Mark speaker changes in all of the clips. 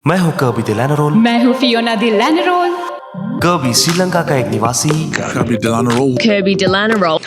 Speaker 1: मैं हूं कर्बी दिलानरोल।
Speaker 2: मैं हूँ फियोना दिलानरोल।
Speaker 1: कर्बी श्रीलंका का एक निवासी।
Speaker 3: Kirby Dilanerolle.
Speaker 2: Kirby Dilanerolle.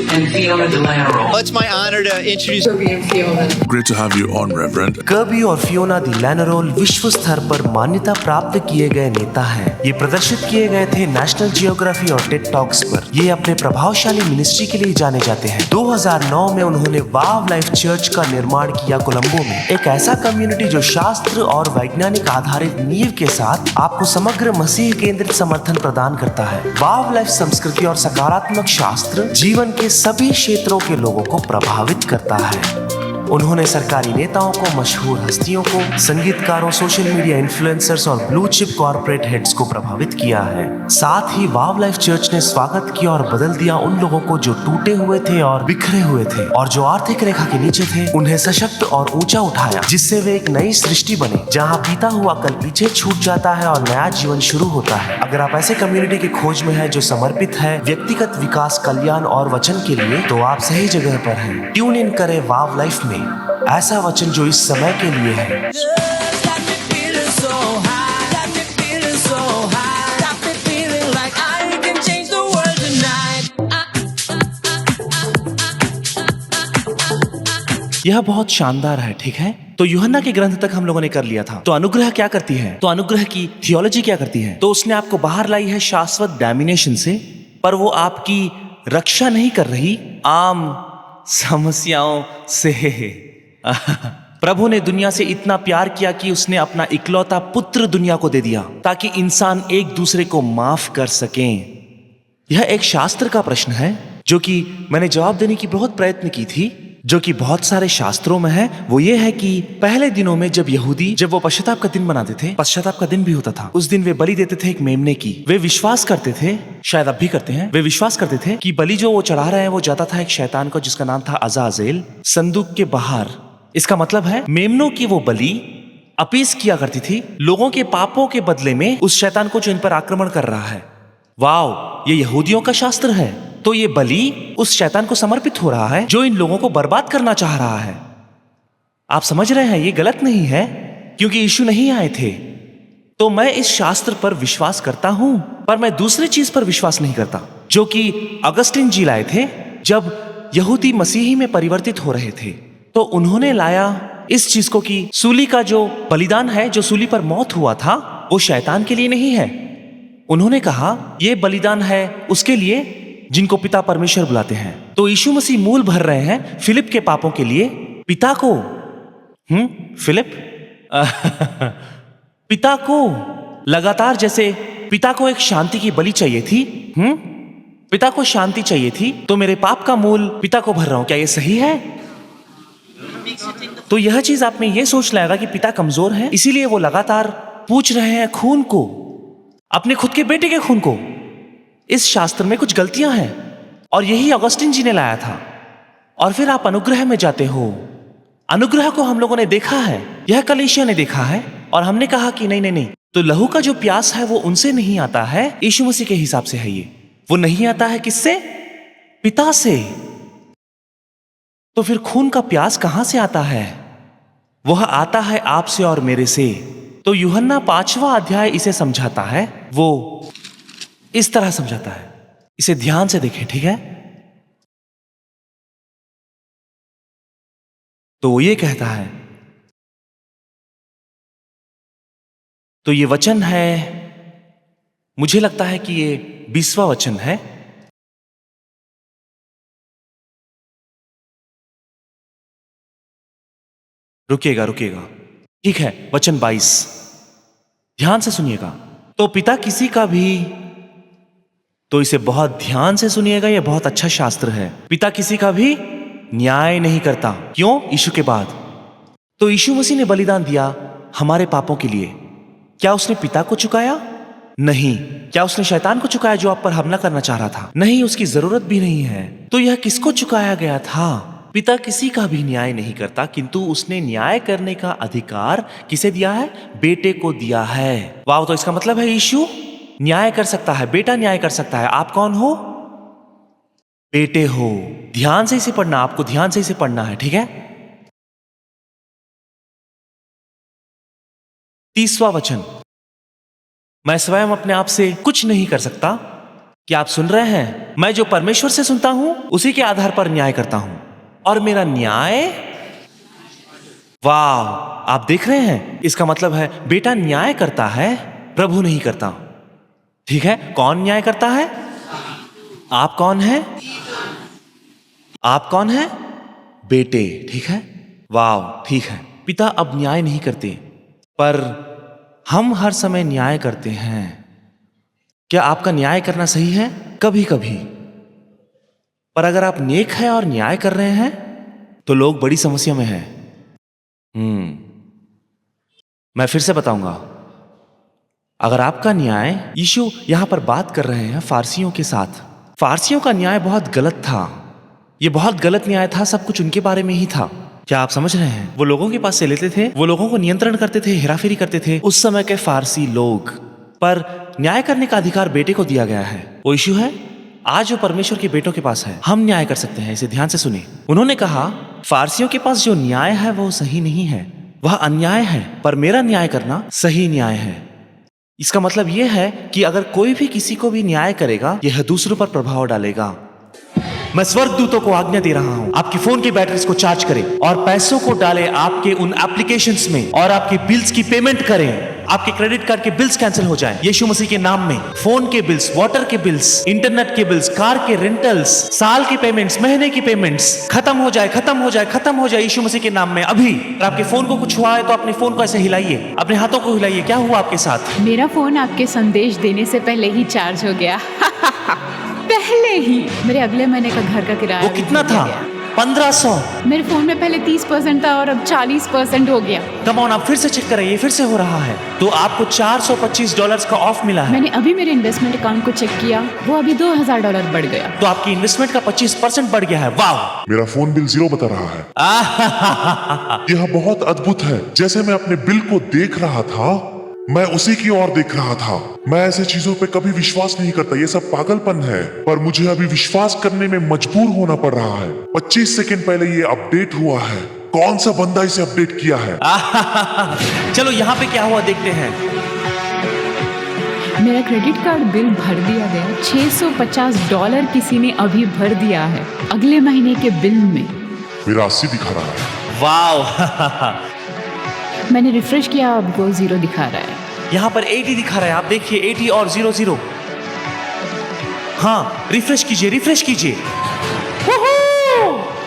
Speaker 4: and Fiona Dilanerolle.
Speaker 5: It's my honor to introduce
Speaker 2: Kirby and Fiona.
Speaker 3: Great to have you on, Reverend.
Speaker 1: Kirby और Fiona दिलानरोल विश्व स्तर पर मान्यता प्राप्त किए गए नेता हैं। ये प्रदर्शित किए गए थे नेशनल जियोग्राफी और टेड टॉक्स पर। ये अपने प्रभावशाली मिनिस्ट्री के लिए जाने जाते हैं। 2009 में उन्होंने वाव लाइफ चर्च का निर्माण किया कोलंबो में, एक ऐसा कम्युनिटी जो शास्त्र और वैज्ञानिक आधारित नींव के साथ आपको समग्र मसीह केंद्रित समर्थन प्रदान करता है। वाव लाइफ संस्कृति और सकारात्मक शास्त्र जीवन के सभी क्षेत्रों के लोगों को प्रभावित करता है। उन्होंने सरकारी नेताओं को, मशहूर हस्तियों को, संगीतकारों, सोशल मीडिया इन्फ्लुएंसर्स और ब्लू चिप कॉर्पोरेट हेड्स को प्रभावित किया है। साथ ही वाव लाइफ चर्च ने स्वागत किया और बदल दिया उन लोगों को जो टूटे हुए थे और बिखरे हुए थे और जो आर्थिक रेखा के नीचे थे। उन्हें सशक्त और ऊंचा उठाया, जिससे वे एक नई सृष्टि बने जहां बीता हुआ कल पीछे छूट जाता है और नया जीवन शुरू होता है। अगर आप ऐसे कम्युनिटी की खोज में हैं जो समर्पित है व्यक्तिगत विकास, कल्याण और वचन के लिए, तो आप सही जगह पर हैं। ट्यून इन करें वाव लाइफ में, ऐसा वचन जो इस समय के लिए है। यह बहुत शानदार है, ठीक है। तो यूहन्ना के ग्रंथ तक हम लोगों ने कर लिया था। तो अनुग्रह क्या करती है? तो अनुग्रह की थियोलॉजी क्या करती है? तो उसने आपको बाहर लाई है शाश्वत डैमिनेशन से, पर वो आपकी रक्षा नहीं कर रही आम समस्याओं से। प्रभु ने दुनिया से इतना प्यार किया कि उसने अपना इकलौता पुत्र दुनिया को दे दिया ताकि इंसान एक दूसरे को माफ कर सकें। यह एक शास्त्र का प्रश्न है जो कि मैंने जवाब देने की बहुत प्रयत्न की थी, जो कि बहुत सारे शास्त्रों में है। वो ये है कि पहले दिनों में जब वो पश्चाताप का दिन मनाते थे, पश्चाताप का दिन भी होता था, उस दिन वे बलि देते थे एक मेमने की। वे विश्वास करते थे, शायद अब भी करते हैं, वे विश्वास करते थे कि बलि जो वो चढ़ा रहे हैं वो जाता था एक शैतान को जिसका नाम था अजाजेल, संदूक के बाहर। इसका मतलब है मेमनों की वो बलि अपीस किया करती थी लोगों के पापों के बदले में उस शैतान को जो इन पर आक्रमण कर रहा है। वाव, ये यहूदियों का शास्त्र है। तो ये बलि उस शैतान को समर्पित हो रहा है जो इन लोगों को बर्बाद करना चाह रहा है। आप समझ रहे हैं, ये गलत नहीं है क्योंकि यीशु नहीं आए थे। तो मैं इस शास्त्र पर विश्वास करता हूं, पर मैं दूसरी चीज पर विश्वास नहीं करता जो कि अगस्टिन जी लाए थे जब यहूदी मसीही में परिवर्तित हो रहे थे। तो उन्होंने लाया इस चीज को कि सूली का जो बलिदान है, जो सूली पर मौत हुआ था, वो शैतान के लिए नहीं है। उन्होंने कहा ये बलिदान है उसके लिए जिनको पिता परमेश्वर बुलाते हैं। तो यीशु मसीह मूल भर रहे हैं फिलिप के पापों के लिए पिता को। फिलिप पिता को लगातार, जैसे पिता को एक शांति की बलि चाहिए थी, पिता को शांति चाहिए थी, तो मेरे पाप का मूल पिता को भर रहा हूं। क्या ये सही है? तो यह चीज आप में यह सोच लाएगा कि पिता कमजोर है, इसीलिए वो लगातार पूछ रहे हैं खून को, अपने खुद के बेटे के खून को। इस शास्त्र में कुछ गलतियां हैं और यही अगस्टिन जी ने लाया था। और फिर आप अनुग्रह में जाते हो। अनुग्रह को हम लोगों ने देखा है, यह कलीसिया ने देखा है, और हमने कहा कि नहीं नहीं नहीं, तो लहू का जो प्यास है वो उनसे नहीं आता है, यीशु मसीह के हिसाब से है। ये वो नहीं आता है किससे? पिता से। तो फिर खून का प्यास कहां से आता है? वह आता है आपसे और मेरे से। तो यूहन्ना 5वां अध्याय इसे समझाता है, वो इस तरह समझाता है। इसे ध्यान से देखें, ठीक है। तो वो ये कहता है, तो ये वचन है, मुझे लगता है कि ये 20वां वचन है। रुकिएगा रुकिएगा, ठीक है, वचन 22, ध्यान से सुनिएगा। तो पिता किसी का भी, तो इसे बहुत ध्यान से सुनिएगा, यह बहुत अच्छा शास्त्र है। पिता किसी का भी न्याय नहीं करता। क्यों? यीशु के बाद। तो यीशु मसीह ने बलिदान दिया हमारे पापों के लिए। क्या उसने पिता को चुकाया? नहीं। क्या उसने शैतान को चुकाया जो आप पर हमला करना चाह रहा था? नहीं, उसकी जरूरत भी नहीं है। तो यह किसको चुकाया गया था? पिता किसी का भी न्याय नहीं करता, किंतु उसने न्याय करने का अधिकार किसे दिया है? बेटे को दिया है। वाह, तो इसका मतलब है यीशु न्याय कर सकता है, बेटा न्याय कर सकता है। आप कौन हो? बेटे हो। ध्यान से इसे पढ़ना, आपको ध्यान से इसे पढ़ना है, ठीक है। 30वां वचन, मैं स्वयं अपने आप से कुछ नहीं कर सकता। क्या आप सुन रहे हैं? मैं जो परमेश्वर से सुनता हूं उसी के आधार पर न्याय करता हूं, और मेरा न्याय, वाह, आप देख रहे हैं, इसका मतलब है बेटा न्याय करता है, प्रभु नहीं करता। ठीक है, कौन न्याय करता है? आप कौन हैं? आप कौन हैं? बेटे। ठीक है, वाह, ठीक है। पिता अब न्याय नहीं करते, पर हम हर समय न्याय करते हैं। क्या आपका न्याय करना सही है? कभी कभी। पर अगर आप नेक हैं और न्याय कर रहे हैं तो लोग बड़ी समस्या में हैं। मैं फिर से बताऊंगा, अगर आपका न्याय, यीशु यहां पर बात कर रहे हैं फारसियों के साथ। फारसियों का न्याय बहुत गलत था। यह बहुत गलत न्याय था, सब कुछ उनके बारे में ही था। क्या आप समझ रहे हैं? वो लोगों के पास से लेते थे, वो लोगों को नियंत्रण करते थे, हेराफेरी करते थे उस समय के फारसी लोग। पर न्याय करने का अधिकार बेटे को दिया गया है। वो इशू है आज वो परमेश्वर के बेटों के पास है। हम न्याय कर सकते हैं, इसे ध्यान से सुने। उन्होंने कहा फारसियों के पास जो न्याय है वो सही नहीं है, वह अन्याय है, पर मेरा न्याय करना सही न्याय है। इसका मतलब यह है कि अगर कोई भी किसी को भी न्याय करेगा, यह दूसरों पर प्रभाव डालेगा। मैं स्वर्गदूतों को आज्ञा दे रहा हूं, आपके फोन की बैटरीज को चार्ज करें और पैसों को डालें आपके उन एप्लीकेशंस में, और आपके बिल्स की पेमेंट करें। आपके क्रेडिट कार्ड के बिल्स कैंसिल हो जाएं यीशु मसीह के नाम में। फोन के बिल्स, वाटर के बिल्स, इंटरनेट के बिल्स, कार के रेंटल्स, साल की पेमेंट्स, महीने की पेमेंट्स खत्म हो जाए, खत्म हो जाए, खत्म हो जाए यीशु मसीह के नाम में अभी। अगर आपके फोन को कुछ हुआ है तो अपने फोन को ऐसे हिलाइए, अपने हाथों को हिलाइए। क्या हुआ आपके साथ?
Speaker 2: मेरा फोन आपके संदेश देने से पहले ही चार्ज हो गया। पहले ही। मेरे अगले महीने का घर का किराया
Speaker 1: वो
Speaker 2: भी
Speaker 1: कितना
Speaker 2: भर
Speaker 1: था?
Speaker 2: गया।
Speaker 1: 1500।
Speaker 2: मेरे फोन में पहले 30% था और अब 40% हो गया।
Speaker 1: कम ऑन, आप फिर से चेक करें, ये फिर से हो रहा है। तो आपको $425 का ऑफ मिला है।
Speaker 2: मैंने अभी मेरे इन्वेस्टमेंट अकाउंट को चेक किया, वो अभी $2000 बढ़ गया।
Speaker 1: तो आपकी इन्वेस्टमेंट का 25% बढ़ गया है। वाह!
Speaker 5: मेरा फोन बिल 0 बता रहा है। यह बहुत अद्भुत है। जैसे मैं अपने बिल को देख रहा था, मैं उसी की ओर देख रहा था। मैं ऐसे चीजों पे कभी विश्वास नहीं करता, ये सब पागलपन है, पर मुझे अभी विश्वास करने में मजबूर होना पड़ रहा है। 25 सेकंड पहले ये अपडेट हुआ है। कौन सा बंदा इसे अपडेट किया है?
Speaker 1: चलो यहाँ पे क्या हुआ देखते हैं।
Speaker 2: मेरा क्रेडिट कार्ड बिल भर दिया गया। $650 किसी ने अभी भर दिया है अगले महीने के बिल में।
Speaker 5: मेरा 80 दिखा रहा है।
Speaker 1: वाह!
Speaker 2: मैंने रिफ्रेश किया, अब वो 0 दिखा रहा है।
Speaker 1: यहाँ पर 80 दिखा रहा है, आप देखिए 80 और 00। हाँ, रिफ्रेश कीजिए, रिफ्रेश कीजिए।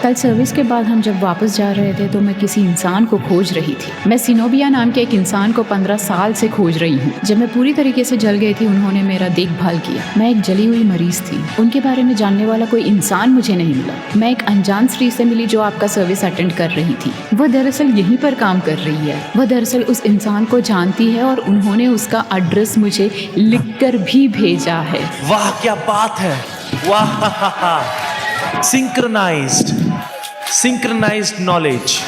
Speaker 2: कल सर्विस के बाद हम जब वापस जा रहे थे तो मैं किसी इंसान को खोज रही थी। मैं सिनोबिया नाम के एक इंसान को 15 साल से खोज रही हूँ। जब मैं पूरी तरीके से जल गई थी, उन्होंने मेरा देखभाल किया। मैं एक जली हुई मरीज थी। उनके बारे में जानने वाला कोई इंसान मुझे नहीं मिला। मैं एक अनजान स्त्री से मिली जो आपका सर्विस अटेंड कर रही थी। वह दरअसल यहीं पर काम कर रही है। वह दरअसल उस इंसान को जानती है और उन्होंने उसका एड्रेस मुझे लिखकर भी भेजा है।
Speaker 1: वाह, क्या बात है! वाह! Synchronized knowledge.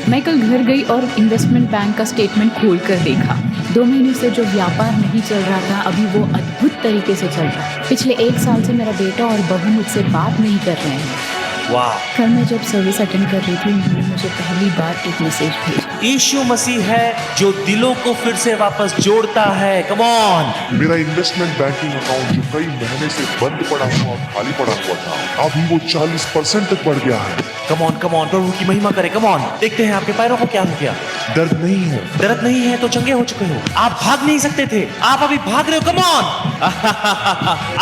Speaker 2: मैं कल घर गई और इन्वेस्टमेंट बैंक का स्टेटमेंट खोल कर देखा। 2 महीने से जो व्यापार नहीं चल रहा था, अभी वो अद्भुत तरीके से चल रहा है। पिछले 1 साल से मेरा बेटा और बहू मुझसे बात नहीं कर रहे हैं।
Speaker 1: वाह!
Speaker 2: कल मैं जब सर्विस अटेंड कर रही थी, उन्होंने मुझे पहली बार एक मैसेज भेजा।
Speaker 1: यीशु मसीह है जो दिलों को फिर से वापस जोड़ता है। Come on!
Speaker 5: मेरा इन्वेस्टमेंट बैंकिंग अकाउंट जो कई महीने से बंद पड़ा हुआ और खाली पड़ा हुआ था, अभी वो 40% तक बढ़ गया है।
Speaker 1: कम ऑन, प्रभु की महिमा करे। Come on! देखते हैं आपके पैरों को क्या हो गया।
Speaker 5: दर्द नहीं है।
Speaker 1: दर्द नहीं है तो चंगे हो चुके हो। आप भाग नहीं सकते थे, आप अभी भाग रहे हो। Come on!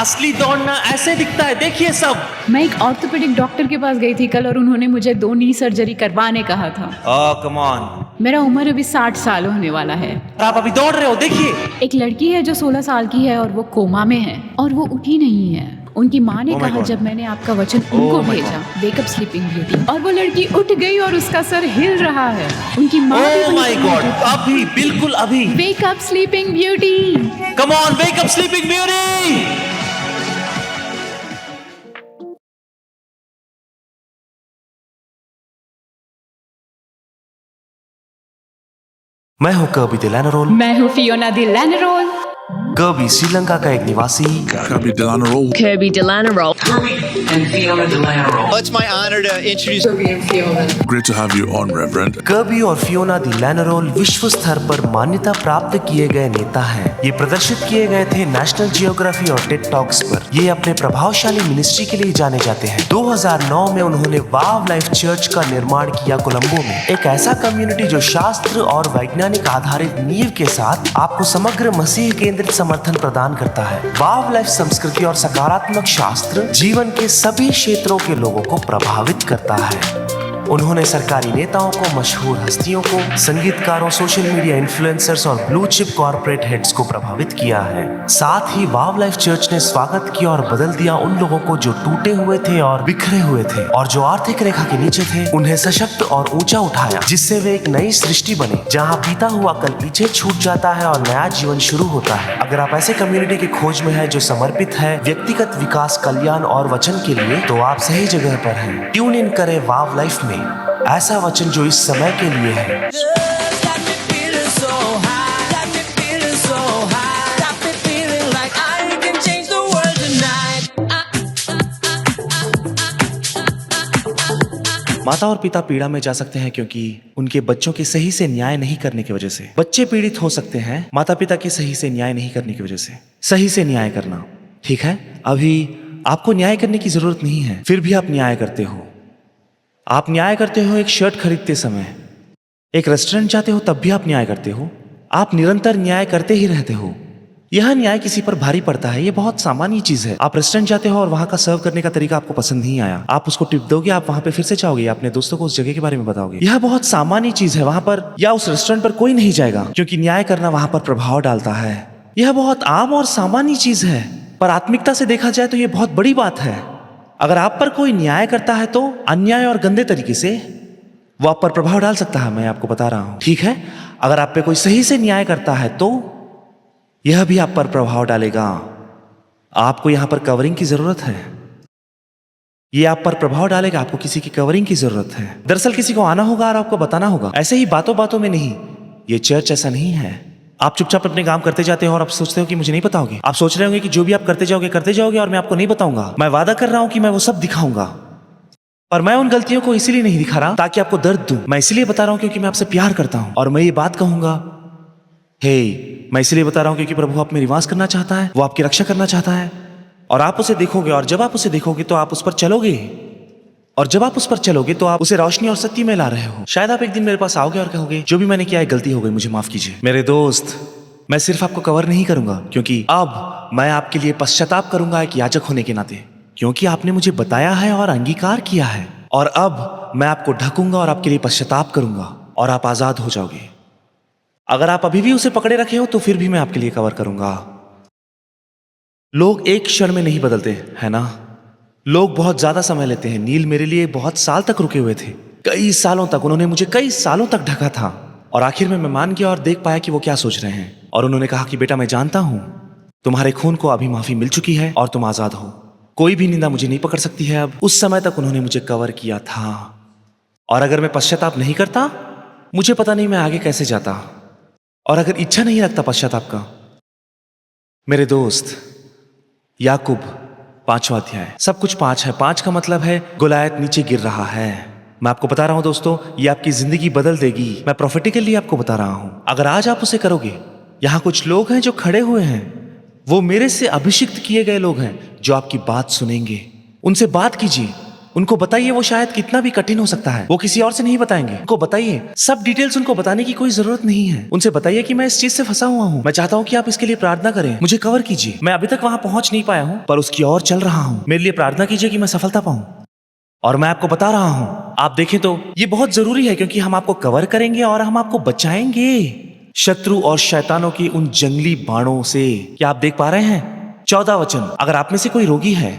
Speaker 1: असली दौड़ना ऐसे दिखता है, देखिए सब।
Speaker 2: मैं एक ऑर्थोपेडिक डॉक्टर के पास गई थी कल और उन्होंने मुझे 2 नी सर्जरी करवाने कहा था।
Speaker 1: Come on!
Speaker 2: मेरा उम्र अभी 60 साल होने वाला है।
Speaker 1: आप अभी दौड़ रहे हो, देखिए।
Speaker 2: एक लड़की है जो 16 साल की है और वो कोमा में है और वो उठी नहीं है। उनकी माँ ने
Speaker 1: Oh my
Speaker 2: कहा
Speaker 1: God.
Speaker 2: जब मैंने आपका वचन उनको
Speaker 1: Oh my
Speaker 2: भेजा, वेकअप स्लीपिंग ब्यूटी, और वो लड़की उठ गई और उसका सर हिल रहा है। उनकी माँ
Speaker 1: ओह माय गॉड! अभी, बिल्कुल अभी।
Speaker 2: Wake up sleeping beauty.
Speaker 1: Come on, wake up sleeping beauty! मैं हूं कर्बी द लैनरोल।
Speaker 2: मैं हूँ फियोना द लैनरोल।
Speaker 1: कभी श्रीलंका का एक निवासी,
Speaker 3: Kirby Delano Roll.
Speaker 6: Kirby Delano Roll.
Speaker 4: Kirby and Fiona Delano.
Speaker 7: Well, it's my honor to introduce
Speaker 3: Great to have you on, Reverend.
Speaker 1: Kirby और Fiona दी लैनरोल विश्व स्तर पर मान्यता प्राप्त किए गए नेता हैं। ये प्रदर्शित किए गए थे नेशनल जियोग्राफी और टेड टॉक्स पर। ये अपने प्रभावशाली मिनिस्ट्री के लिए जाने जाते हैं। 2009 में उन्होंने वाव लाइफ चर्च का निर्माण किया कोलंबो में, एक ऐसा कम्युनिटी जो शास्त्र और वैज्ञानिक आधारित नींव के साथ आपको समग्र मसीह केंद्रित समर्थन प्रदान करता है। वाव लाइफ संस्कृति और सकारात्मक शास्त्र जीवन के सभी क्षेत्रों के लोगों को प्रभावित करता है। उन्होंने सरकारी नेताओं को, मशहूर हस्तियों को, संगीतकारों, सोशल मीडिया इन्फ्लुएंसर्स और ब्लू चिप कॉर्पोरेट हेड्स को प्रभावित किया है। साथ ही वाव लाइफ चर्च ने स्वागत किया और बदल दिया उन लोगों को जो टूटे हुए थे और बिखरे हुए थे और जो आर्थिक रेखा के नीचे थे। उन्हें सशक्त और ऊंचा उठाया, जिससे वे एक नई सृष्टि बने जहां बीता हुआ कल पीछे छूट जाता है और नया जीवन शुरू होता है। अगर आप ऐसे कम्युनिटी की खोज में है जो समर्पित है व्यक्तिगत विकास, कल्याण और वचन के लिए, तो आप सही जगह पर हैं। ट्यून इन करें वाव लाइफ में, ऐसा वचन जो इस समय के लिए है। माता और पिता पीड़ा में जा सकते हैं क्योंकि उनके बच्चों के सही से न्याय नहीं करने की वजह से। बच्चे पीड़ित हो सकते हैं माता पिता के सही से न्याय नहीं करने की वजह से। सही से न्याय करना, ठीक है? अभी आपको न्याय करने की जरूरत नहीं है, फिर भी आप न्याय करते हो। आप न्याय करते हो एक शर्ट खरीदते समय, एक रेस्टोरेंट जाते हो तब भी आप न्याय करते हो। आप निरंतर न्याय करते ही रहते हो। यह न्याय किसी पर भारी पड़ता है, ये बहुत सामान्य चीज है। आप रेस्टोरेंट जाते हो और वहां का सर्व करने का तरीका आपको पसंद नहीं आया, आप उसको टिप दोगे, आप वहां पे फिर से जाओगे, अपने दोस्तों को उस जगह के बारे में बताओगे। यह बहुत सामान्य चीज है। वहां पर या उस रेस्टोरेंट पर कोई नहीं जाएगा क्योंकि न्याय करना वहां पर प्रभाव डालता है। यह बहुत आम और सामान्य चीज है, पर आत्मिकता से देखा जाए तो यह बहुत बड़ी बात है। अगर आप पर कोई न्याय करता है तो अन्याय और गंदे तरीके से वो आप पर प्रभाव डाल सकता है। मैं आपको बता रहा हूं, ठीक है? अगर आप पे कोई सही से न्याय करता है तो यह भी आप पर प्रभाव डालेगा। आपको यहां पर कवरिंग की जरूरत है। ये आप पर प्रभाव डालेगा, आपको किसी की कवरिंग की जरूरत है। दरअसल किसी को आना होगा और आपको बताना होगा, ऐसे ही बातों बातों में नहीं। ये चर्च ऐसा नहीं है। आप चुपचाप अपने काम करते जाते हो और आप सोचते हो कि मुझे नहीं बताओगे। आप सोच रहे होंगे कि जो भी आप करते जाओगे और मैं आपको नहीं बताऊंगा। मैं वादा कर रहा हूं कि मैं वो सब दिखाऊंगा, पर मैं उन गलतियों को इसीलिए नहीं दिखा रहा ताकि आपको दर्द दूं। मैं इसीलिए बता रहा हूं क्योंकि मैं आपसे प्यार करता हूं। और मैं ये बात कहूंगा, मैं इसलिए बता रहा हूं क्योंकि प्रभु आप में निवास करना चाहता है, वो आपकी रक्षा करना चाहता है। और आप उसे देखोगे, और जब आप उसे देखोगे तो आप उस पर चलोगे, और जब आप उस पर चलोगे तो आप उसे रोशनी और सत्य में ला रहे हो। शायद आप एक दिन मेरे पास आओगे और कहोगे, जो भी मैंने किया है गलती हो गई, मुझे माफ कीजिए। मेरे दोस्त, मैं सिर्फ आपको कवर नहीं करूंगा, क्योंकि अब मैं आपके लिए पश्चाताप करूंगा एक याजक होने के नाते, क्योंकि आपने मुझे बताया है और अंगीकार किया है। और अब मैं आपको ढकूंगा और आपके लिए पश्चाताप करूंगा और आप आजाद हो जाओगे। अगर आप अभी भी उसे पकड़े रखे हो तो फिर भी मैं आपके लिए कवर करूंगा। लोग एक क्षण में नहीं बदलते, है ना? लोग बहुत ज्यादा समय लेते हैं। नील मेरे लिए बहुत साल तक रुके हुए थे, कई सालों तक। उन्होंने मुझे कई सालों तक ढका था और आखिर में मैं मान गया और देख पाया कि वो क्या सोच रहे हैं। और उन्होंने कहा कि बेटा, मैं जानता हूं तुम्हारे खून को अभी माफी मिल चुकी है और तुम आजाद हो। कोई भी निंदा मुझे नहीं पकड़ सकती है अब। उस समय तक उन्होंने मुझे कवर किया था, और अगर मैं पश्चाताप नहीं करता, मुझे पता नहीं मैं आगे कैसे जाता। और अगर इच्छा नहीं रखता पश्चाताप का, मेरे दोस्त, याकूब 5वां अध्याय, सब कुछ 5 है। 5 का मतलब है गोलायत नीचे गिर रहा है। मैं आपको बता रहा हूं दोस्तों, ये आपकी जिंदगी बदल देगी। मैं प्रोफेटिकली आपको बता रहा हूं, अगर आज आप उसे करोगे। यहां कुछ लोग हैं जो खड़े हुए हैं, वो मेरे से अभिषिक्त किए गए लोग हैं जो आपकी बात सुनेंगे। उनसे बात कीजिए, उनको बताइए। वो शायद कितना भी कठिन हो सकता है, वो किसी और से नहीं बताएंगे। उनको बताइए सब डिटेल्स, उनको बताने की कोई जरूरत नहीं है। उनसे बताइए कि मैं इस चीज से फंसा हुआ हूँ, मैं चाहता हूँ कि आप इसके लिए प्रार्थना करें, मुझे कवर कीजिए। मैं अभी तक वहां पहुंच नहीं पाया हूँ, पर उसकी ओर चल रहा हूँ। मेरे लिए प्रार्थना कीजिए कि मैं सफलता पाऊं। और मैं आपको बता रहा हूं, आप देखें तो ये बहुत जरूरी है, क्योंकि हम आपको कवर करेंगे और हम आपको बचाएंगे शत्रु और शैतानों की उन जंगली बाणों से। क्या आप देख पा रहे हैं? 14 वचन। अगर आप में से कोई रोगी है,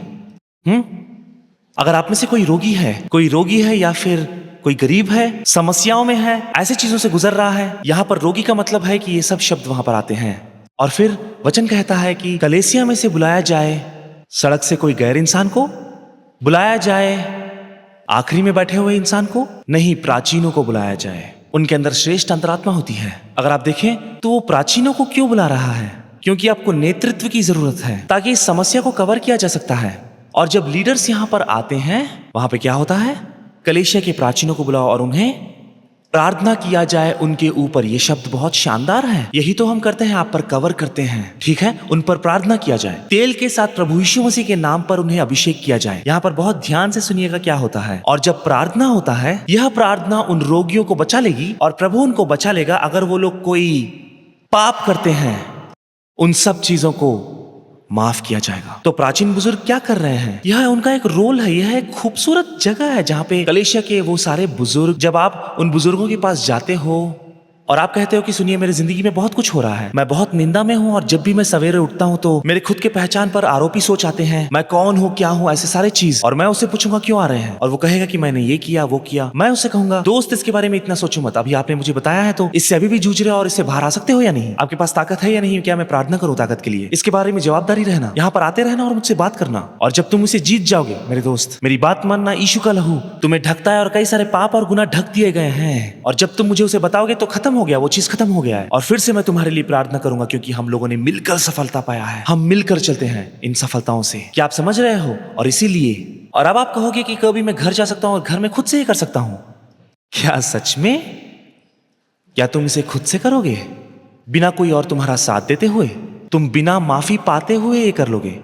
Speaker 1: अगर आप में से कोई रोगी है या फिर कोई गरीब है, समस्याओं में है, ऐसी चीजों से गुजर रहा है, यहां पर रोगी का मतलब है कि ये सब शब्द वहां पर आते हैं। और फिर वचन कहता है कि कलेसिया में से बुलाया जाए, सड़क से कोई गैर इंसान को बुलाया जाए, आखिरी में बैठे हुए इंसान को नहीं, प्राचीनों को बुलाया जाए। उनके अंदर श्रेष्ठ अंतरात्मा होती है। अगर आप देखें तो वो प्राचीनों को क्यों बुला रहा है? क्योंकि आपको नेतृत्व की जरूरत है ताकि इस समस्या को कवर किया जा सकता है। और जब लीडर्स यहाँ पर आते हैं, वहां पे क्या होता है? कलीसिया के प्राचीनों को बुलाओ और उन्हें प्रार्थना किया जाए उनके ऊपर। ये शब्द बहुत शानदार है। यही तो हम करते हैं, आप पर कवर करते हैं, ठीक है? उन पर प्रार्थना किया जाए, तेल के साथ प्रभु यीशु मसीह के नाम पर उन्हें अभिषेक किया जाए। यहाँ पर बहुत ध्यान से सुनिएगा क्या होता है। और जब प्रार्थना होता है, यह प्रार्थना उन रोगियों को बचा लेगी और प्रभु उनको बचा लेगा। अगर वो लोग कोई पाप करते हैं, उन सब चीजों को माफ किया जाएगा। तो प्राचीन बुजुर्ग क्या कर रहे हैं? यह उनका एक रोल है। यह एक खूबसूरत जगह है जहां पे कलीसिया के वो सारे बुजुर्ग, जब आप उन बुजुर्गों के पास जाते हो और आप कहते हो कि सुनिए, मेरी जिंदगी में बहुत कुछ हो रहा है, मैं बहुत निंदा में हूं और जब भी मैं सवेरे उठता हूं तो मेरे खुद के पहचान पर आरोपी सोच आते हैं, मैं कौन हूं, क्या हूं, ऐसे सारे चीज। और मैं उससे पूछूंगा क्यों आ रहे हैं, और वो कहेगा कि मैंने ये किया, वो किया। मैं उससे कहूंगा, दोस्त इसके बारे में इतना सोचो मत, अभी आपने मुझे बताया है तो इससे अभी भी जूझ रहे हो और इससे बाहर आ सकते हो या नहीं? आपके पास ताकत है या नहीं? क्या मैं प्रार्थना करूं ताकत के लिए? इसके बारे में जवाबदारी रहना, यहाँ पर आते रहना और मुझसे बात करना। और जब तुम उसे जीत जाओगे मेरे दोस्त, मेरी बात मानना, यीशु का लहू तुम्हें ढकता है और कई सारे पाप और गुनाह ढक दिए गए हैं। और जब तुम मुझे उसे बताओगे तो खत्म हो गया, वो चीज खत्म हो गया है। और फिर से मैं तुम्हारे लिए प्रार्थना करूंगा क्योंकि हम लोगों ने मिलकर सफलता पाया है। हम मिलकर चलते हैं इन सफलताओं से। क्या आप समझ रहे हो? और इसीलिए, और अब आप कहोगे कि कभी मैं घर जा सकता हूं और घर में खुद से ही कर सकता हूं। क्या सच में? क्या तुम इसे खुद से करोगे बिना कोई और तुम्हारा साथ देते हुए? तुम बिना माफी पाते हुए ये कर लोगे?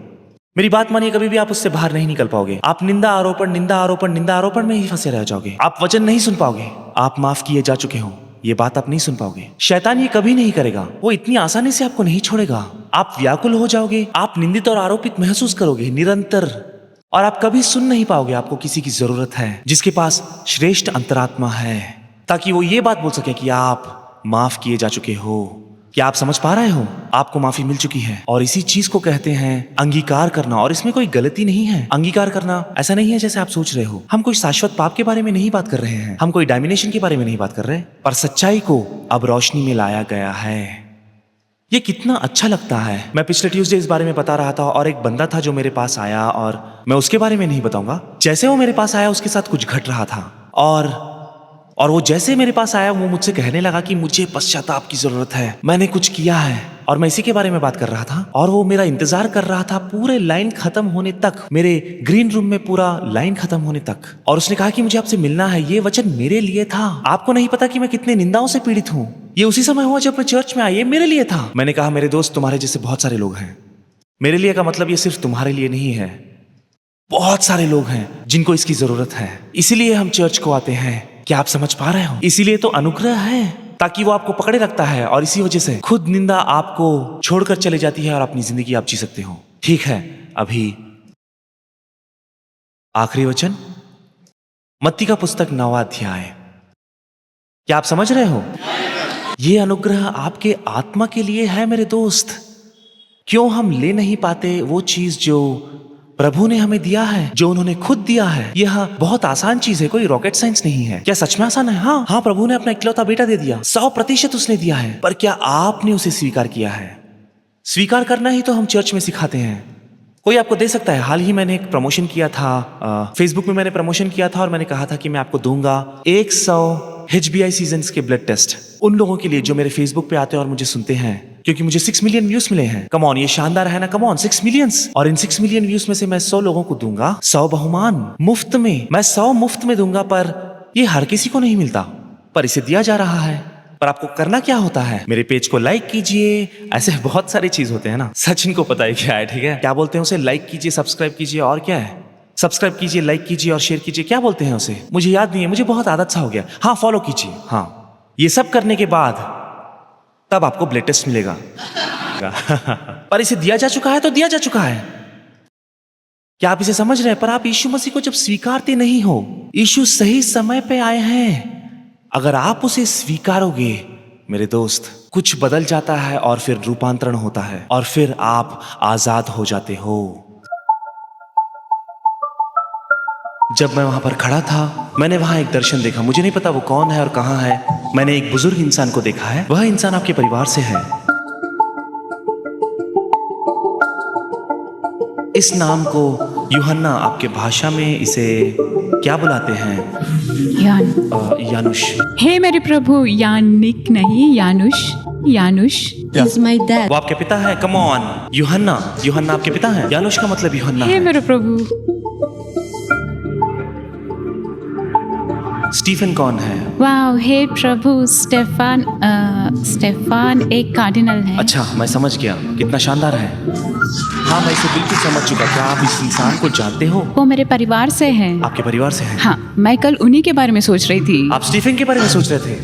Speaker 1: मेरी बात मानिए, कभी भी आप उससे बाहर नहीं निकल पाओगे। आप निंदा आरोपण, निंदा आरोपण, निंदा आरोपण में ही फंसे रह जाओगे। आप वचन नहीं सुन पाओगे। आप माफ किए जा चुके हो, ये बात आप नहीं सुन पाओगे। शैतान ये कभी नहीं करेगा, वो इतनी आसानी से आपको नहीं छोड़ेगा। आप व्याकुल हो जाओगे, आप निंदित और आरोपित महसूस करोगे निरंतर, और आप कभी सुन नहीं पाओगे। आपको किसी की जरूरत है जिसके पास श्रेष्ठ अंतरात्मा है, ताकि वो ये बात बोल सके कि आप माफ किए जा चुके हो। क्या आप समझ पा रहे हो? आपको माफी मिल चुकी है। और इसी चीज को कहते हैं अंगीकार करना। और इसमें कोई गलती नहीं है। अंगीकार करना ऐसा नहीं है जैसे आप सोच रहे हो। हम कोई शाश्वत पाप के बारे में नहीं बात कर रहे हैं, हम कोई डैमिनेशन के बारे में नहीं बात कर रहे, पर सच्चाई को अब रोशनी में लाया गया है। ये कितना अच्छा लगता है। मैं पिछले ट्यूसडे इस बारे में बता रहा था और एक बंदा था जो मेरे पास आया, और मैं उसके बारे में नहीं बताऊंगा। जैसे वो मेरे पास आया, उसके साथ कुछ घट रहा था, और वो जैसे मेरे पास आया, वो मुझसे कहने लगा कि मुझे पश्चाताप की जरूरत है, मैंने कुछ किया है। और मैं इसी के बारे में बात कर रहा था, और वो मेरा इंतजार कर रहा था पूरे लाइन खत्म होने तक, मेरे ग्रीन रूम में पूरा लाइन खत्म होने तक। और उसने कहा कि मुझे आपसे मिलना है। ये वचन मेरे लिए था। आपको नहीं पता कि मैं कितने निंदाओं से पीड़ित हूँ। ये उसी समय हुआ जब मैं चर्च में आई, ये मेरे लिए था। मैंने कहा, मेरे दोस्त, तुम्हारे जैसे बहुत सारे लोग हैं। मेरे लिए का मतलब ये सिर्फ तुम्हारे लिए नहीं है, बहुत सारे लोग हैं जिनको इसकी जरूरत है। इसीलिए हम चर्च को आते हैं। क्या आप समझ पा रहे हो? इसीलिए तो अनुग्रह है, ताकि वो आपको पकड़े रखता है, और इसी वजह से खुद निंदा आपको छोड़कर चले जाती है और अपनी जिंदगी आप जी सकते हो। ठीक है, अभी आखिरी वचन, मत्ती का पुस्तक 9वां अध्याय। क्या आप समझ रहे हो? ये अनुग्रह आपके आत्मा के लिए है मेरे दोस्त। क्यों हम ले नहीं पाते वो चीज जो प्रभु ने हमें दिया है, जो उन्होंने खुद दिया है? यह बहुत आसान चीज है, कोई रॉकेट साइंस नहीं है। क्या सच में आसान है? हाँ, प्रभु ने अपना इकलौता बेटा दे दिया, 100% उसने दिया है। पर क्या आपने उसे स्वीकार किया है? स्वीकार करना ही तो हम चर्च में सिखाते हैं। कोई आपको दे सकता है। हाल ही मैंने एक प्रमोशन किया था, फेसबुक में मैंने प्रमोशन किया था, और मैंने कहा था कि मैं आपको दूंगा 100 HBI सीजन्स के ब्लड टेस्ट उन लोगों के लिए जो मेरे फेसबुक पे आते हैं और मुझे सुनते हैं, क्योंकि मुझे 6 मिलियन व्यूज मिले हैं। कम ऑन, ये शानदार है ना? Come on, 6 millions. और इन 6 मिलियन व्यूज में से मैं 100 लोगों को दूंगा 100 बहुमान मुफ्त में। मैं 100 मुफ्त में दूंगा, पर ये हर किसी को नहीं मिलता, पर इसे दिया जा रहा है। पर आपको करना क्या होता है? मेरे पेज को लाइक कीजिए। ऐसे बहुत सारी चीज होते हैं ना, सचिन को पता है क्या है, ठीक है? क्या बोलते हैं उसे? लाइक कीजिए, सब्सक्राइब कीजिए, और क्या है? सब्सक्राइब कीजिए, लाइक कीजिए और शेयर कीजिए। क्या बोलते हैं उसे? मुझे याद नहीं है, मुझे बहुत आदत सा हो गया। हाँ, फॉलो कीजिए। हाँ, ये सब करने के बाद तब आपको ब्लड टेस्ट मिलेगा। पर इसे दिया जा चुका है तो दिया जा चुका है। क्या आप इसे समझ रहे हैं? पर आप यीशु मसीह को जब स्वीकारते नहीं हो, यीशु सही समय पे आए हैं। अगर आप उसे स्वीकारोगे मेरे दोस्त, कुछ बदल जाता है और फिर रूपांतरण होता है, और फिर आप आजाद हो जाते हो। जब मैं वहां पर खड़ा था, मैंने वहां एक दर्शन देखा। मुझे नहीं पता वो कौन है और कहां है। मैंने एक बुजुर्ग इंसान को देखा है। वह इंसान आपके परिवार से है। इस नाम को यूहन्ना आपके भाषा में इसे क्या बुलाते हैं?
Speaker 2: यान।
Speaker 1: यानुश।
Speaker 2: हे मेरे प्रभु, यानिक नहीं, यानुश। यानुश
Speaker 6: is my dad.
Speaker 1: वो आपके पिता है? Come on. यूहन्ना, यूहन्ना आपके पिता है? यानुश का मतलब यूहन्ना
Speaker 2: हे
Speaker 1: है।
Speaker 2: मेरे प्रभु।
Speaker 1: स्टीफन कौन है?
Speaker 2: वाह, हे प्रभु, स्टेफान एक कार्डिनल है।
Speaker 1: अच्छा, मैं समझ गया, कितना शानदार है। हाँ, मैं इसे बिल्कुल समझ चुका। क्या आप इस इंसान को जानते हो?
Speaker 2: वो मेरे परिवार से है।
Speaker 1: आपके परिवार से है?
Speaker 2: हाँ, मैं कल उन्हीं के बारे में सोच रही थी।
Speaker 1: आप स्टीफन के बारे में सोच रहे थे?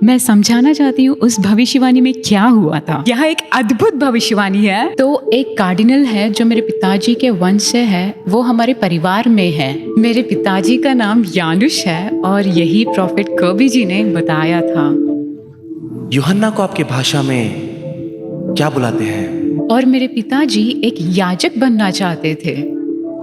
Speaker 2: मैं समझाना चाहती हूँ उस भविष्यवाणी में क्या हुआ था। यह एक अद्भुत भविष्यवाणी है। तो एक कार्डिनल है जो मेरे पिताजी के वंश से है, वो हमारे परिवार में है। मेरे पिताजी का नाम यानुश है और यही प्रॉफिट कर्बी जी ने बताया था।
Speaker 1: यूहन्ना को आपके भाषा में क्या बुलाते हैं?
Speaker 2: और मेरे पिताजी एक याजक बनना चाहते थे।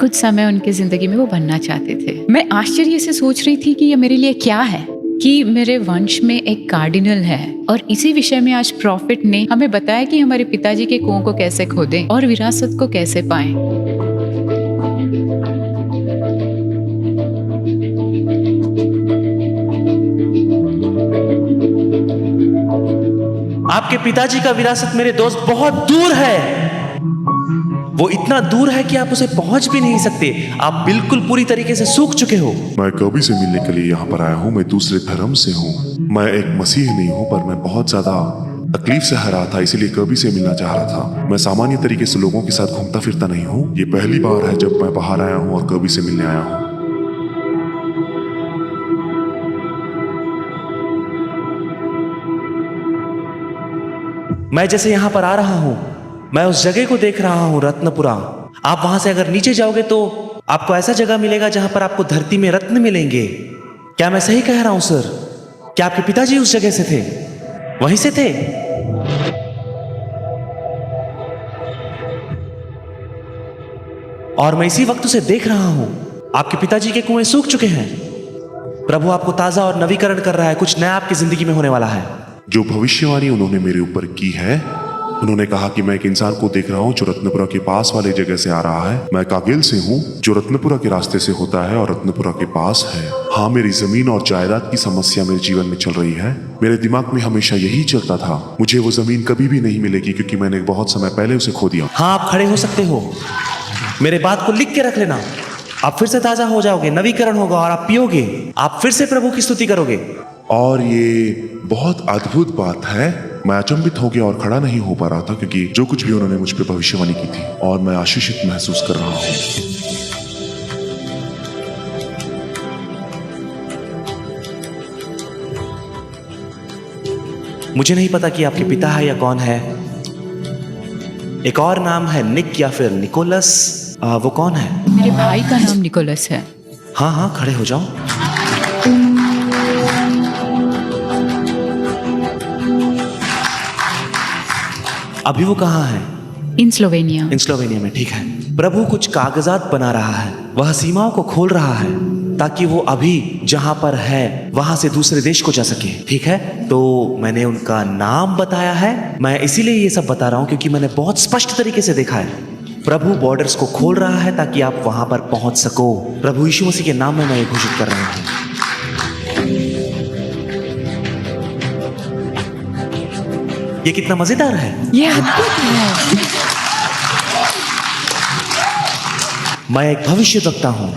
Speaker 2: कुछ समय उनकी जिंदगी में वो बनना चाहते थे। मैं आश्चर्य से सोच रही थी कि यह मेरे लिए क्या है कि मेरे वंश में एक कार्डिनल है। और इसी विषय में आज प्रॉफिट ने हमें बताया कि हमारे पिताजी के कुओं को कैसे खोदें और विरासत को कैसे पाएं।
Speaker 1: आपके पिताजी का विरासत मेरे दोस्त बहुत दूर है। वो इतना दूर है कि आप उसे पहुंच भी नहीं सकते। आप बिल्कुल पूरी तरीके से सूख चुके हो।
Speaker 5: मैं कभी से मिलने के लिए यहाँ पर आया हूँ। मैं दूसरे धर्म से हूँ। मैं एक मसीह नहीं हूँ, पर मैं बहुत ज्यादा तकलीफ से रहा था, इसीलिए कभी से मिलना चाह रहा था। मैं सामान्य तरीके से लोगों के साथ घूमता फिरता नहीं हूँ। ये पहली बार है जब मैं बाहर आया हूँ और कभी से मिलने आया हूँ।
Speaker 1: मैं जैसे यहाँ पर आ रहा हूँ, मैं उस जगह को देख रहा हूँ, रत्नपुरा। आप वहां से अगर नीचे जाओगे तो आपको ऐसा जगह मिलेगा जहां पर आपको धरती में रत्न मिलेंगे। क्या मैं सही कह रहा हूं सर? क्या आपके पिताजी उस जगह से थे? वहीं से थे? और मैं इसी वक्त उसे देख रहा हूं। आपके पिताजी के कुएं सूख चुके हैं। प्रभु आपको ताजा और नवीकरण कर रहा है। कुछ नया आपकी जिंदगी में होने वाला है।
Speaker 5: जो भविष्यवाणी उन्होंने मेरे ऊपर की है, उन्होंने कहा कि मैं एक इंसान को देख रहा हूँ जो रत्नपुरा के पास वाले जगह से आ रहा है। मैं कागिल से हूँ जो रत्नपुरा के रास्ते से होता है और रत्नपुरा के पास है। हाँ, मेरी जमीन और जायदाद की समस्या मेरे जीवन में चल रही है। मेरे दिमाग में हमेशा यही चलता था, मुझे वो जमीन कभी भी नहीं मिलेगी क्योंकि मैंने बहुत समय पहले उसे खो दिया।
Speaker 1: हाँ, आप खड़े हो सकते हो। मेरे बात को लिख के रख लेना। आप फिर से ताजा हो जाओगे, नवीकरण होगा और आप पियोगे। आप फिर से प्रभु की स्तुति करोगे।
Speaker 5: और ये बहुत अद्भुत बात है। मैं अचंभित हो गया और खड़ा नहीं हो पा रहा था क्योंकि जो कुछ भी उन्होंने मुझ पे भविष्यवाणी की थी, और मैं आशीषित महसूस कर रहा हूँ।
Speaker 1: मुझे नहीं पता कि आपके पिता है या कौन है। एक और नाम है निक या फिर निकोलस। वो कौन है?
Speaker 2: मेरे भाई का नाम निकोलस है।
Speaker 1: हाँ हाँ, खड़े हो जाओ। अभी वो कहाँ है?
Speaker 2: इन स्लोवेनिया।
Speaker 1: इन स्लोवेनिया में, ठीक है। प्रभु कुछ कागजात बना रहा है। वह सीमाओं को खोल रहा है ताकि वो अभी जहां पर है वहां से दूसरे देश को जा सके, ठीक है। तो मैंने उनका नाम बताया है। मैं इसीलिए ये सब बता रहा हूं क्योंकि मैंने बहुत स्पष्ट तरीके से देखा है। प्रभु बॉर्डर्स को खोल रहा है ताकि आप वहां पर पहुंच सको। प्रभु यीशु मसीह के नाम में मैं ये घोषित कर रहा हूं। ये कितना मजेदार है।
Speaker 2: ये अद्भुत है।
Speaker 1: मैं एक भविष्यवक्ता हूं।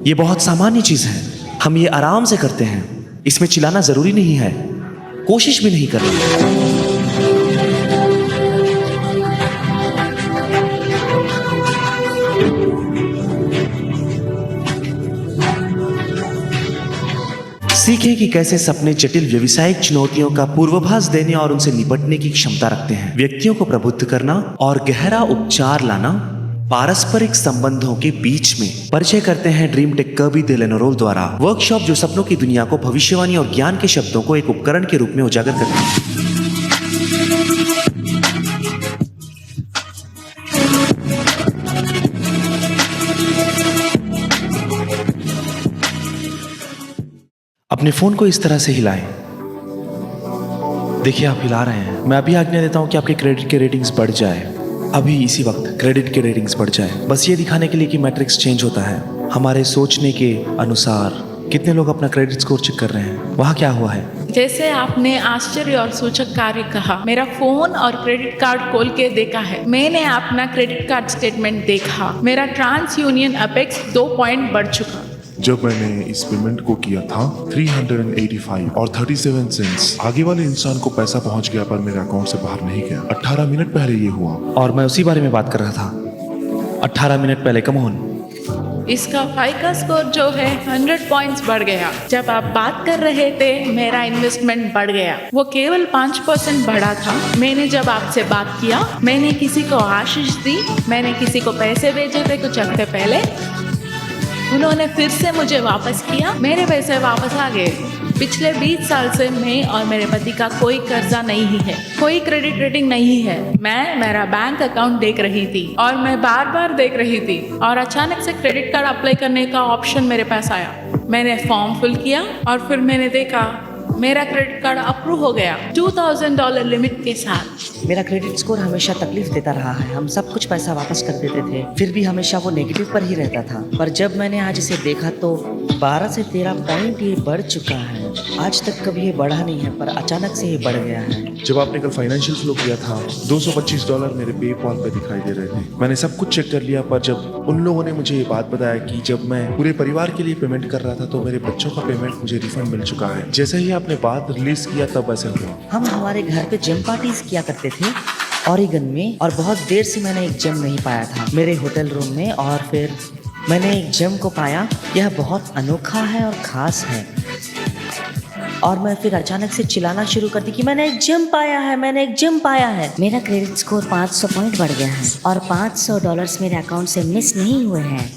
Speaker 1: ये बहुत सामान्य चीज है। हम ये आराम से करते हैं। इसमें चिल्लाना जरूरी नहीं है, कोशिश भी नहीं करनी। सीखें कि कैसे सपने जटिल व्यवसायिक चुनौतियों का पूर्वाभास देने और उनसे निपटने की क्षमता रखते हैं। व्यक्तियों को प्रबुद्ध करना और गहरा उपचार लाना पारस्परिक संबंधों के बीच में। परिचय करते हैं ड्रीम टेक कर्बी डेलेनोरोल द्वारा वर्कशॉप, जो सपनों की दुनिया को भविष्यवाणी और ज्ञान के शब्दों को एक उपकरण के रूप में उजागर करते हैं। अपने फोन को इस तरह से हिलाएं। देखिए आप हिला रहे हैं। मैं अभी आज्ञा देता हूं कि आपके क्रेडिट के रेटिंग्स बढ़ जाए। अभी इसी वक्त क्रेडिट के रेटिंग्स बढ़ जाए। बस ये दिखाने के लिए कि मैट्रिक्स चेंज होता है। हमारे सोचने के अनुसार कितने लोग अपना क्रेडिट स्कोर चेक कर रहे हैं। वहां क्या हुआ है?
Speaker 6: जैसे आपने आश्चर्य और सूचक कार्य कहा, मेरा फोन और क्रेडिट कार्ड खोल के देखा है। मैंने अपना क्रेडिट कार्ड स्टेटमेंट देखा, मेरा ट्रांस यूनियन अपेक्स 2 पॉइंट बढ़ चुका।
Speaker 5: जब मैंने इस पेमेंट को किया था 385 और 37 सेंट्स, आगे वाले इंसान को पैसा पहुंच गया पर मेरे अकाउंट से बाहर नहीं गया। 18 मिनट पहले ये हुआ।
Speaker 1: और मैं उसी बारे में बात कर रहा था 18 मिनट पहले। Come on.
Speaker 6: इसका फाइका स्कोर जो है 100 पॉइंट्स बढ़ गया। जब आप बात कर रहे थे मेरा इन्वेस्टमेंट बढ़ गया, वो केवल 5% बढ़ा था। मैंने जब आपसे बात किया, मैंने किसी को आशीष दी, मैंने किसी को पैसे भेजे थे कुछ हफ्ते पहले, उन्होंने फिर से मुझे वापस किया, मेरे पैसे वापस आ गए। पिछले 20 साल से मैं और मेरे पति का कोई कर्जा नहीं है, कोई क्रेडिट रेटिंग नहीं है। मैं मेरा बैंक अकाउंट देख रही थी और मैं बार बार देख रही थी और अचानक से क्रेडिट कार्ड अप्लाई करने का ऑप्शन मेरे पास आया। मैंने फॉर्म फिल किया और फिर मैंने देखा मेरा क्रेडिट कार्ड अप्रूव हो गया $2000 लिमिट के साथ।
Speaker 7: मेरा क्रेडिट स्कोर हमेशा तकलीफ देता रहा है। हम सब कुछ पैसा वापस कर देते थे, फिर भी हमेशा वो नेगेटिव पर ही रहता था। पर जब मैंने आज इसे देखा तो 12 से 13 पॉइंट ये बढ़ चुका है। आज तक कभी ये बढ़ा नहीं है, पर अचानक से ये बढ़ गया है।
Speaker 5: जब आपने कल फाइनेंशियल फ्लो किया था, $225 मेरे पेपॉल पे दिखाई दे रहे थे। मैंने सब कुछ चेक कर लिया, पर जब उन लोगों ने मुझे ये बात बताया कि जब मैं पूरे परिवार के लिए पेमेंट कर रहा था तो मेरे बच्चों का पेमेंट मुझे रिफंड मिल चुका है। जैसे ही आपने बात रिलीज किया तब ऐसे हुआ।
Speaker 7: हम हमारे घर पे जिम पार्टीज किया करते थे ओरेगन में, और बहुत देर से मैंने एक जिम नहीं पाया था मेरे होटल रूम में, और फिर मैंने एक जिम को पाया। यह बहुत अनोखा है और ख़ास है। और मैं फिर अचानक से चिल्लाना शुरू कर दी कि मैंने एक जिम पाया है, मैंने एक जिम पाया है। मेरा क्रेडिट स्कोर 500 पॉइंट बढ़ गया है और $500 मेरे अकाउंट से मिस नहीं हुए हैं।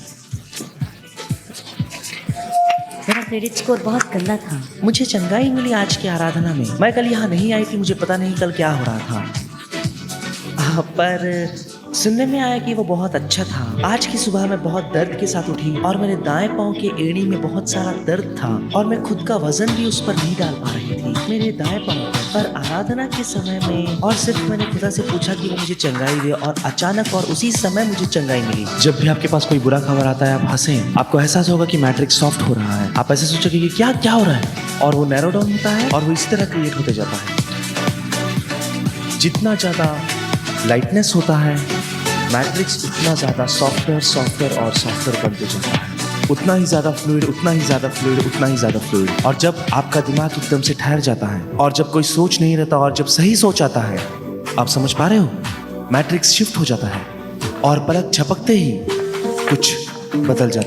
Speaker 7: मेरा क्रेडिट स्कोर बहुत गंदा था।
Speaker 1: मुझे चंगाई मिली आज की आराधना में। मैं कल यहाँ नहीं आई थी, मुझे पता नहीं कल क्या हो रहा था, पर सुनने में आया कि वो बहुत अच्छा था। आज की सुबह मैं बहुत दर्द के साथ उठी और मेरे दाएं पांव के एड़ी में बहुत सारा दर्द था और मैं खुद का वजन भी उस पर नहीं डाल पा रही थी, मेरे दाएं पांव पर। आराधना के समय में और सिर्फ मैंने खुदा से पूछा कि वो मुझे चंगाई दे, और अचानक और उसी समय मुझे चंगाई मिली। जब भी आपके पास कोई बुरा खबर आता है आप हंसें, आपको एहसास होगा कि मैट्रिक्स सॉफ्ट हो रहा है। आप ऐसे सोचोगे कि क्या क्या हो रहा है, और वो नैरो डाउन होता है और वो इस तरह क्रिएट होते जाता है। जितना ज़्यादा लाइटनेस होता है मैट्रिक्स, उतना ज़्यादा सॉफ्टवेयर सॉफ्टवेयर और सॉफ्टवेयर बनते जाता है। उतना ही ज़्यादा फ्लूइड, उतना ही ज़्यादा फ्लूइड, उतना ही ज़्यादा फ्लूइड। और जब आपका दिमाग एकदम से ठहर जाता है और जब कोई सोच नहीं रहता और जब सही सोच आता है, आप समझ पा रहे हो, मैट्रिक्स शिफ्ट हो जाता है और पलक झपकते ही कुछ बदल जाता है।